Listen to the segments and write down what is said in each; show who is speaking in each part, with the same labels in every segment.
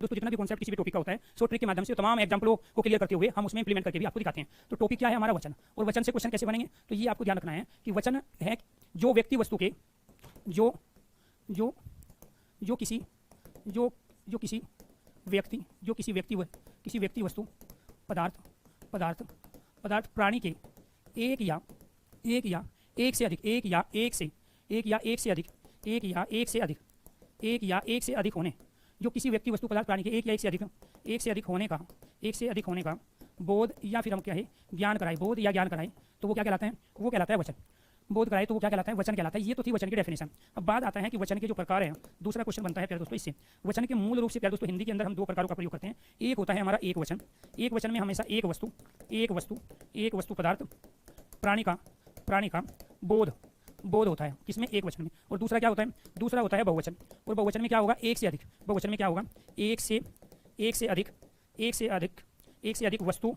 Speaker 1: दोस्तों जितना भी कॉन्सेप्ट किसी भी टॉपिक का होता है सो ट्रिक के माध्यम से तमाम एग्जाम्पलों को क्लियर करते हुए हम उसमें इंप्लीमेंट करके भी आपको दिखाते हैं। तो टॉपिक क्या है हमारा वचन, और वचन से क्वेश्चन कैसे बनेंगे तो ये आपको ध्यान रखना है कि वचन है जो व्यक्ति वस्तु के जो जो जो किसी जो जो किसी व्यक्ति वस्तु पदार्थ प्राणी के एक से अधिक होने, जो किसी व्यक्ति वस्तु पदार्थ प्राणी के एक से अधिक होने का बोध या फिर हम क्या है ज्ञान कराए, बोध या ज्ञान कराए तो वो क्या कहलाता है, वो कहलाता है वचन। बोध कराए तो वो क्या कहलाता है, वचन कहलाता है। ये तो थी वचन की डेफिनेशन। अब बात आता है कि वचन के जो प्रकार हैं। दूसरा क्वेश्चन बनता है प्यारे दोस्तों इससे, वचन के मूल रूप से प्यारे दोस्तों हिंदी के अंदर हम दो प्रकारों का प्रयोग करते हैं। एक होता है हमारा एक वचन में हमेशा एक वस्तु पदार्थ प्राणी का बोध होता है, किसमें, एक वचन में। और दूसरा क्या होता है, दूसरा होता है बहुवचन। और बहुवचन में क्या होगा, एक से अधिक। बहुवचन में क्या होगा, एक से अधिक वस्तु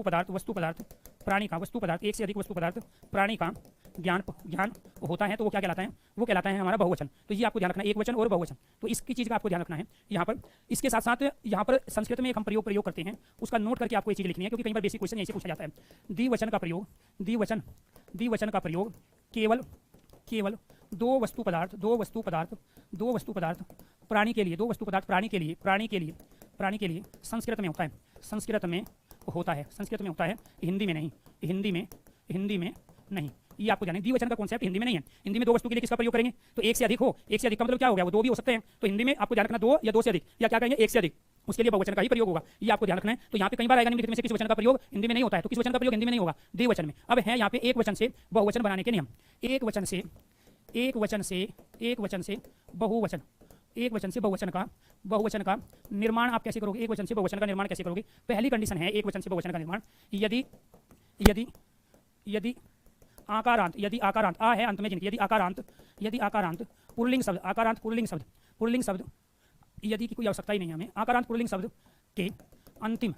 Speaker 1: पदार्थ प्राणी का एक से अधिक वस्तु पदार्थ प्राणी का ज्ञान होता है तो वो क्या कहलाता है, वो कहलाता है हमारा बहुवचन। तो ये आपको ध्यान रखना है, एक वचन और बहुवचन। तो इसकी चीज़ का आपको ध्यान रखना है यहाँ पर। इसके साथ साथ यहाँ पर संस्कृत में एक हम प्रयोग करते हैं, उसका नोट करके आपको ये चीज़ लिखनी है, क्योंकि कई बार बेसिक क्वेश्चन ऐसे पूछा जाता है। द्विवचन का प्रयोग केवल दो वस्तु पदार्थ प्राणी के लिए संस्कृत में होता है, हिंदी में नहीं। ये आपको जाने, द्विवचन का कॉन्सेप्ट हिंदी में नहीं है। हिंदी में दो वस्तु के लिए किसका प्रयोग करेंगे, तो एक से अधिक का मतलब क्या हो गया, वो दो भी हो सकते हैं। तो हिंदी में आपको ध्यान रखना दो या दो से अधिक, या क्या कहेंगे एक से अधिक, उसके लिए बहुवचन का ही प्रयोग होगा। ये आपको ध्यान रखना है। तो यहाँ पे कई बार आएगा निम्नलिखित में से किस वचन का प्रयोग हिंदी में नहीं होता है, तो किस वचन का प्रयोग हिंदी में नहीं होगा, द्विवचन में। अब है यहाँ पे एक वचन से बहुवचन बनाने के नियम। एक वचन से बहुवचन का निर्माण आप कैसे करोगे, एक वचन से बहुवचन का निर्माण कैसे करोगे। पहली कंडीशन है एक वचन से बहुवचन का निर्माण, यदि आकारांत आ है अंत में जिनकी, यदि आकारांत पुल्लिंग शब्द यदि की कोई आवश्यकता ही नहीं है हमें, आकारांत पुल्लिंग शब्द के अंतिम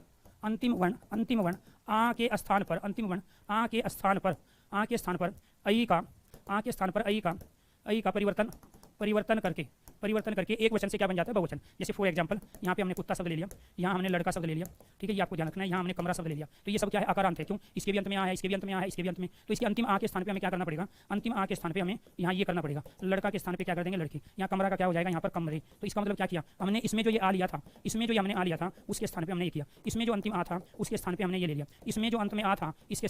Speaker 1: वर्ण आ के स्थान पर अई का परिवर्तन करके एक वचन से क्या बन जाता है, बहुवचन। जैसे फॉर एग्जांपल यहाँ पे हमने कुत्ता शब्द ले लिया, यहाँ हमने लड़का शब्द ले लिया, ठीक है, ये आपको ध्यान रखना है। यहाँ हमने कमरा शब्द ले लिया, तो ये सब क्या है, आकारांत है। क्यों, इसके भी अंत में आ है, इसके भी अंत में आ है, इसके भी अंत में। तो इसके अंतिम आ के स्थान पे हमें क्या करना पड़ेगा, अंतिम आ के स्थान पे हमें यहाँ ये करना पड़ेगा, लड़का के स्थान पे क्या कर देंगे, लड़की। यहाँ कमरा का क्या हो जाएगा, यहाँ पर कमरे। तो इसका मतलब क्या किया हमने, इसमें जो ये आ लिया था, उसके स्थान पर हमने ये किया। इसमें जो अंतिम आ था उसके स्थान पर हमने ये ले लिया। इसमें जो अंत में आ था इसके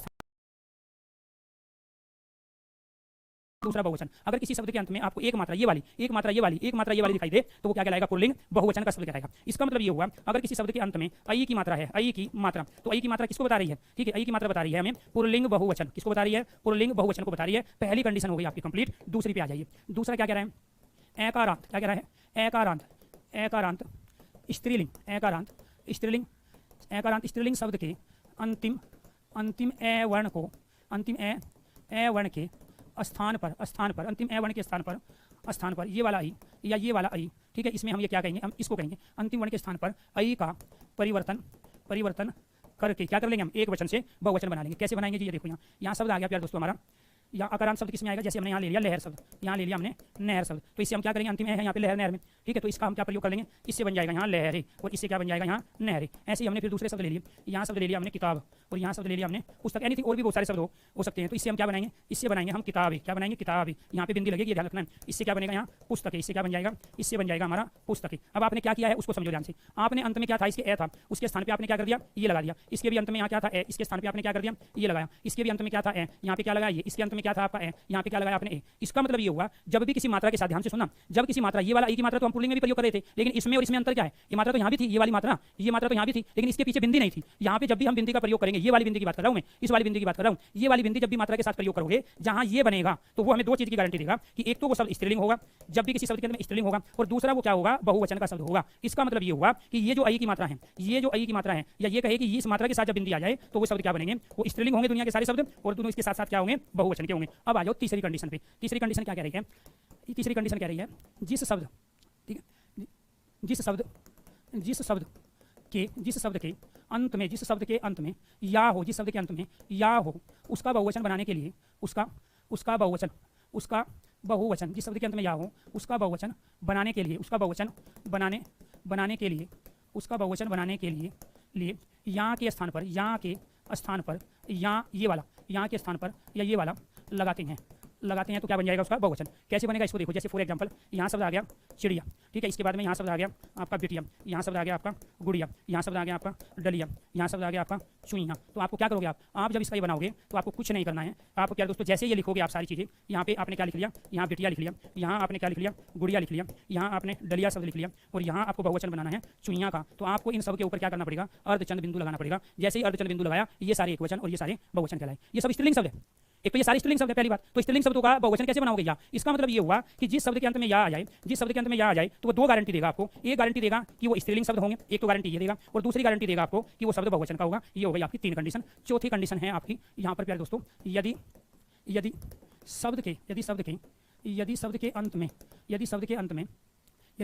Speaker 1: दूसरा बहुवचन। अगर किसी शब्द के अंत में आपको एक मात्रा ये वाली दिखाई दे तो वो क्या कहलाएगा, पुल्लिंग बहुवचन का शब्द कहलाएगा। इसका मतलब ये हुआ अगर किसी शब्द के अंत में अई की मात्रा है, तो अई की मात्रा किसको बता रही है, ठीक है, अई की मात्रा बता रही है हमें पुल्लिंग बहुवचन। किसको बता रही है, पुल्लिंग बहुवचन को बता रही है। पहली कंडीशन हो गई आपकी कंप्लीट। दूसरी पे आ जाइए। दूसरा क्या कह रहा है, एकारांत। क्या कह रहा है, एकारांत स्त्रीलिंग शब्द के अंतिम ए वर्ण के स्थान पर अंतिम ए वर्ण के स्थान पर ये वाला आई या ये वाला आई, ठीक है, इसमें हम ये क्या कहेंगे, हम इसको कहेंगे अंतिम वर्ण के स्थान पर आई का परिवर्तन करके क्या कर लेंगे, हम एक वचन से बहुवचन बना लेंगे। कैसे बनाएंगे जी, ये देखो यहाँ शब्द आ गया प्यारे दोस्तों हमारा। या आकारांत शब्द किसमें आएगा, जैसे हमने यहाँ ले लिया लहर शब्द, यहाँ ले लिया हमने नहर शब्द, तो इससे हम क्या करेंगे, अंतिम है यहाँ पे लहर नहर में, ठीक है, तो इसका हम क्या प्रयोग कर लेंगे, इससे बन जाएगा यहाँ लहर और इससे क्या बन जाएगा यहाँ नहर। ऐसे ही हमने फिर दूसरे शब्द ले लिए, यहाँ शब्द ले लिया हमने किताब और यहाँ शब्द ले लिया हमने पुस्तक, यानी और भी बहुत सारे शब्द हो सकते हैं। तो इससे हम क्या बनाएंगे, इससे बनाएंगे हम किताब। क्या बनाएंगे, किताब। यहाँ पे बिंदी लगेगी, ध्यान रखना है। इससे क्या बनेगा यहाँ पुस्तक, इससे क्या बन जाएगा, इससे बन जाएगा हमारा पुस्तक। अब आपने क्या किया है उसको समझो ध्यान से। आपने अंत में क्या था, इसके ए था, उसके स्थान पे आपने क्या कर दिया, ये लगा दिया। इसके भी अंत में यहाँ क्या था ए, इसके स्थान पे आपने क्या कर दिया, ये लगाया। इसके भी अंत में क्या था ए, यहाँ पे क्या लगाया ये, इसके अंत में क्या था आपका ए, यहाँ पे क्या लगाया आपने ए। इसका मतलब ये हुआ जब भी किसी मात्रा के साथ, ध्यान से सुनना, जब किसी मात्रा ये वाला ई की मात्रा तो हम पुल्लिंग में भी प्रयोग कर रहे थे, लेकिन इसमें और इसमें अंतर क्या है, ये मात्रा तो यहाँ भी थी, ये वाली मात्रा तो यहाँ भी थी, लेकिन इसके पीछे बिंदी नहीं थी। यहाँ पे जब भी हम बिंदी का प्रयोग करेंगे, ये वाली बिंदी की बात कर रहा हूँ मैं, इस वाली बिंदी की बात कर रहा हूँ, ये वाली बिंदी जब भी मात्रा के साथ प्रयोग करोगे, जहाँ ये बनेगा तो वो हमें दो चीज की गारंटी देगा कि एक तो वो शब्द स्त्रीलिंग होगा, जब भी किसी शब्द के अंदर में स्त्रीलिंग होगा, और दूसरा वो क्या होगा, बहुवचन का शब्द होगा। इसका मतलब ये हुआ कि ये जो आई की मात्रा है, या ये कहे कि इस मात्रा के साथ जब बिंदी आ जाए तो वो शब्द क्या बनेंगे, वो स्त्रीलिंग होंगे दुनिया के सारे शब्द, और दोनों इसके साथ साथ क्या होंगे, बहुवचन के होंगे। अब आ जाओ तीसरी कंडीशन पे। तीसरी कंडीशन क्या कह रही है, तीसरी कंडीशन कह रही है जिस शब्द, ठीक है, जिस शब्द के अंत में या हो, उसका बहुवचन बनाने के लिए उसका बहुवचन जिस शब्द के अंत में या हो उसका बहुवचन बनाने के लिए उसका बहुवचन बनाने के लिए यहाँ के स्थान पर यहाँ ये वाला यहाँ के स्थान पर या ये वाला लगाते हैं तो क्या बन जाएगा उसका बहुवचन। कैसे बनेगा इसको देखो, जैसे फॉर एग्जांपल यहाँ शब्द आ गया चिड़िया, ठीक है, इसके बाद में यहाँ शब्द आ गया आपका बिटिया, यहाँ शब्द आ गया आपका गुड़िया, यहाँ शब्द आ गया आपका डलिया, यहाँ शब्द आ गया आपका चुईया। तो आपको क्या करोगे आप जब इसका ये बनाओगे तो आपको कुछ नहीं करना है। आप क्या दोस्तों, जैसे ये लिखोगे आप सारी चीज़ें, यहाँ पे आपने क्या लिख लिया, यहाँ बिटिया लिख लिया, यहाँ आपने क्या लिख लिया, गुड़िया लिख लिया, यहाँ आपने डलिया शब्द लिख लिया, और यहाँ आपको बहुवचन बनाना है चुईया का। तो आपको इन सब के ऊपर क्या करना पड़ेगा, अर्धचंद बिंदु लगाना पड़ेगा। जैसे ही अर्धचंद बिंदु लगाया, ये सारे एकवचन और ये सारे बहुवचन कहलाए। ये सब स्त्रीलिंग शब्द है। एक तो ये सारे स्त्रीलिंग शब्द है पहली बात। तो स्त्रीलिंग शब्दों का बहुवचन कैसे बनाओगे या, इसका मतलब ये हुआ कि जिस शब्द के अंत में या आ जाए, तो वो दो गारंटी देगा आपको। एक गारंटी देगा कि वो स्त्रीलिंग शब्द होंगे, एक तो गारंटी ये देगा, और दूसरी गारंटी देगा आपको कि वो शब्द बहुवचन का होगा। ये हो गई आपकी 3 कंडीशन। चौथी कंडीशन है आपकी यहाँ पर प्यारे दोस्तों, यदि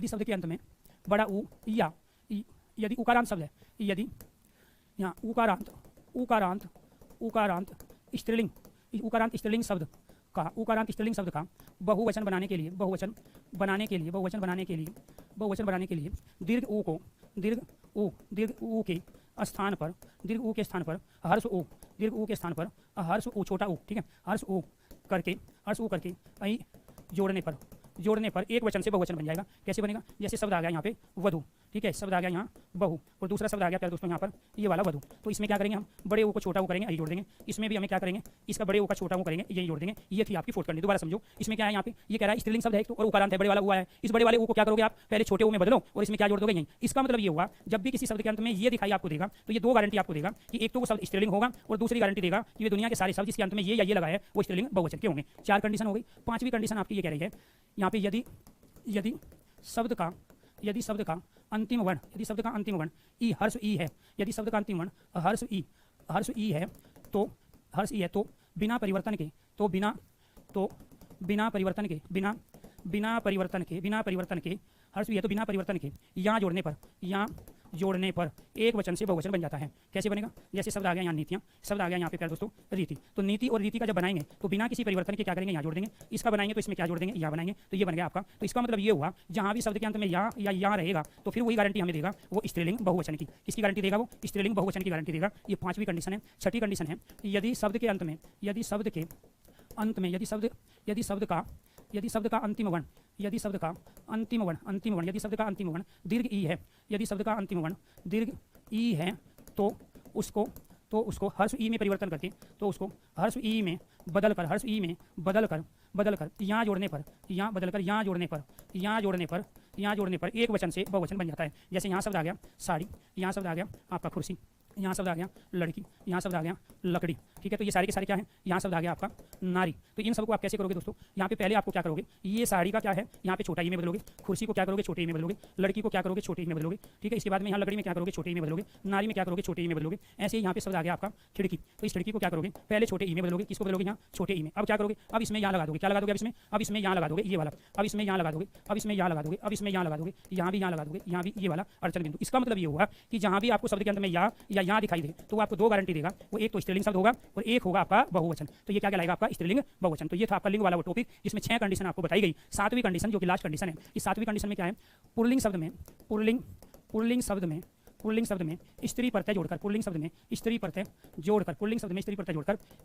Speaker 1: शब्द के अंत में बड़ा ऊ या यदि उकारांत शब्द है, यदि यहाँ उकारांत स्त्रीलिंग शब्द का बहुवचन बनाने के लिए दीर्घ ऊ के स्थान पर हर्ष ऊ छोटा ऊ, ठीक है, हर्ष ऊ करके ऐ जोड़ने पर एक वचन से बहुवचन बन जाएगा। कैसे बनेगा, जैसे शब्द आ गया यहाँ पे वधु, ठीक है, शब्द आ गया यहाँ बहु, और दूसरा शब्द आ गया प्यारे दोस्तों यहाँ पर ये वाला वधु। तो इसमें क्या करेंगे हम, बड़े ऊ को छोटा ऊ करेंगे, यही जोड़ देंगे। इसमें भी हमें क्या करेंगे, इसका बड़े ऊ का छोटा ऊ करेंगे, यही जोड़ देंगे। ये थी आपकी फोर्थ कंडीशन। दोबारा समझो, इसमें क्या है, यहाँ पे ये कह रहा है स्त्रीलिंग शब्द है एक तो, और उकारांत है, बड़े वाला ऊ है। इस बड़े वाले ऊ को क्या करोगे आप, पहले छोटे ऊ में बदलो और इसमें क्या जोड़ दोगे, यही। इसका मतलब ये हुआ, जब भी किसी शब्द के अंत में ये दिखाई आपको देगा, तो ये दो गारंटी आपको देगा कि एक तो वो शब्द स्त्रीलिंग होगा, और दूसरी गारंटी देगा कि ये दुनिया के सारे शब्द जिसके अंत में ये या ये लगा है वो स्त्रीलिंग बहुवचन के होंगे। 4 कंडीशन हो गई। 5वीं कंडीशन आपकी ये कह रही है यहाँ पे, यदि शब्द का अंतिम वर्ण ई हर्ष ई है, यदि शब्द का अंतिम वर्ण हर्ष ई है तो बिना परिवर्तन के हर्ष ई है तो बिना परिवर्तन के यहाँ जोड़ने पर एक वचन से बहुवचन बन जाता है। कैसे बनेगा, जैसे शब्द आ गया यहाँ नीतियाँ, शब्द आ गया यहाँ पे प्यारे दोस्तों रीति। तो नीति और रीति का जब बनाएंगे तो बिना किसी परिवर्तन के क्या करेंगे, यहाँ जोड़ देंगे। इसका बनाएंगे तो इसमें क्या जोड़ देंगे, यहाँ बनाएंगे, तो ये बन गया आपका। तो इसका मतलब ये हुआ, जहाँ भी शब्द के अंत में या यहाँ रहेगा तो फिर वही गारंटी हमें देगा, वो स्त्रीलिंग बहुवचन की। किसकी गारंटी देगा, वो स्त्रीलिंग बहुवचन की गारंटी देगा। ये 5वीं कंडीशन है। 6ठी कंडीशन है, यदि शब्द का अंतिम वर्ण दीर्घ ई है तो उसको हर्ष ई में परिवर्तन करके, तो उसको हर्ष ई में बदल कर यहाँ जोड़ने पर एक वचन से बहुवचन बन जाता है। जैसे यहाँ शब्द आ गया साड़ी, यहाँ शब्द आ गया आपका कुर्सी, यहाँ शब्द आ गया लड़की, यहाँ शब्द आ गया लकड़ी, ठीक है। तो ये सारे के सारे क्या है, यहाँ शब्द आ गया आपका नारी। तो इन सबको आप कैसे करोगे दोस्तों, यहाँ पे पहले आपको क्या करोगे, ये साड़ी का क्या है, यहाँ पे छोटा ई में बदलोगे, कुर्सी को क्या करोगे, छोटे ई में बदलोगे, लड़की को क्या करोगे, छोटे ई में बदलोगे, ठीक है। इसके बाद में यहाँ लकड़ी में क्या करोगे, छोटे ई में बदलोगे, नारी में क्या करोगे, छोटे ई में बदलोगे। ऐसे ही यहाँ पे शब्द आ गया आपका खिड़की, तो इस खिड़की को क्या करोगे, पहले छोटे ई में बदलोगे, किसको बदलोगे, यहाँ छोटे ई में। अब क्या करोगे, अब इसमें यहाँ लगा दोगे, क्या लगा दोगे, अब इसमें यहाँ लगा दोगे ये वाला, अब इसमें यहाँ लगा दोगे, अब इसमें यहाँ लगा दोगे, अब इसमें यहाँ लगा दोगे, यहाँ भी यहाँ लगा दोगे, यहाँ भी ये वाला अड़चन बिंदु। इसका मतलब ये हुआ कि जहाँ भी आपको शब्द के अंत में या यहाँ दिखाई दे तो आपको दो गारंटी देगा, वो एक तो स्त्रीलिंग शब्द होगा और एक होगा आपका बहुवचन। तो ये क्या कहलाएगा, आपका स्त्रीलिंग बहुवचन। तो ये था आपका लिंग वाला वो टॉपिक, जिसमें 6 कंडीशन आपको बताई गई। 7वीं कंडीशन जो कि लास्ट कंडीशन है, इस 7वीं कंडीशन में क्या है, पुल्लिंग शब्द में स्त्री प्रत्यय जोड़कर,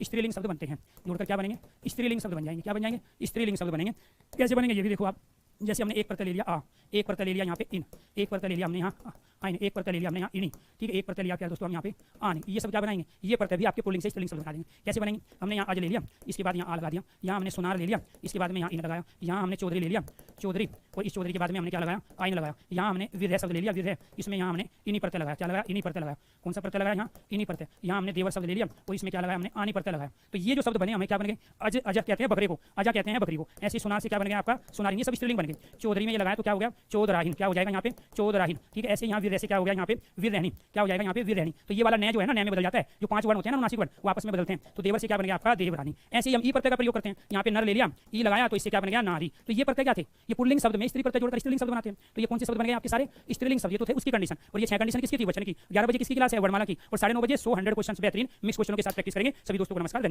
Speaker 1: स्त्रीलिंग शब्द बनते हैं। जोड़कर क्या बनेंगे, स्त्रीलिंग शब्द बन जाएंगे। क्या बन जाएंगे, स्त्रीलिंग शब्द बनेंगे। कैसे बनेंगे ये भी देखो आप। जैसे हमने एक प्रत्यय ले लिया आ, एक प्रत्यय ले लिया यहाँ पे इन, एक प्रत्यय ले लिया हमने यहाँ आइन, एक प्रत्यय ले लिया हमने यहाँ इनी, ठीक है। एक प्रत्यय लिया क्या दोस्तों हम यहाँ पे आने, ये सब क्या बनाएंगे, ये प्रत्यय भी आपके पुल्लिंग से स्त्रीलिंग शब्द बना देंगे। कैसे बनेंगे, हमने यहाँ आज ले लिया, इसके बाद यहाँ आ लगा दिया, यहाँ हमने सुनार ले लिया, इसके बाद में यहाँ इन लगाया, यहाँ हमने चौधरी ले लिया, चौधरी, और इस चौधरी के बाद में हमने क्या लगाया, आइन लगाया। यहाँ हमने विरह शब्द ले लिया, विरह, इसमें यहाँ हमने इनी प्रत्यय लगाया, क्या लगाया, इनी प्रत्यय लगाया। कौन सा प्रत्यय लगाया, यहाँ इनी प्रत्यय। यहाँ हमने देवर शब्द ले लिया और इसमें क्या लगाया, हमने आनी प्रत्यय लगाया। तो ये जो शब्द बने हमें क्या बन गए, अज, अज कहते हैं बकरे को, अजा कहते हैं बकरी को। ऐसे सुनार से क्या बन गया आपका सुनारिन, ये सब स्त्रीलिंग बन गए। चौधरी में ये लगाया तो क्या हो गया, चौधराहीन, क्या हो जाएगा यहाँ पे चौधराहीन, ठीक है। ऐसे यहाँ विरह से क्या हो गया, यहाँ पे वीर रहनी, क्या हो जाएगा यहाँ पे वीर रहनी। तो ये वाला नय जो है ना, नय में बदल जाता है, जो 5 वर्ण होते हैं ना नासिक वर्ण, वो आपस में बदलते हैं। तो देवर से क्या बन गया आपका देवरानी। ऐसे ही हम ई प्रत्यय का प्रयोग करते हैं, यहाँ पे नर ले लिया, ई लगाया तो इससे क्या बन गया नारी। तो ये प्रत्यय क्या थे, ये पुल्लिंग शब्द में स्त्री प्रत्यय जोड़कर स्त्रीलिंग शब्द बनाते हैं। तो ये कौन से शब्द बन गए आपके सारे स्त्रीलिंग शब्द, ये तो थे उसकी कंडीशन। और ये 6 कंडीशन किसकी थी, वचन की। 11 बजे किसकी क्लास है, वर्णमाला की, और 9:30 बजे 100 क्वेश्चन बेहतरीन मिक्स क्वेश्चनों के साथ प्रैक्टिस करेंगे। सभी दोस्तों को नमस्कार, धन्यवाद।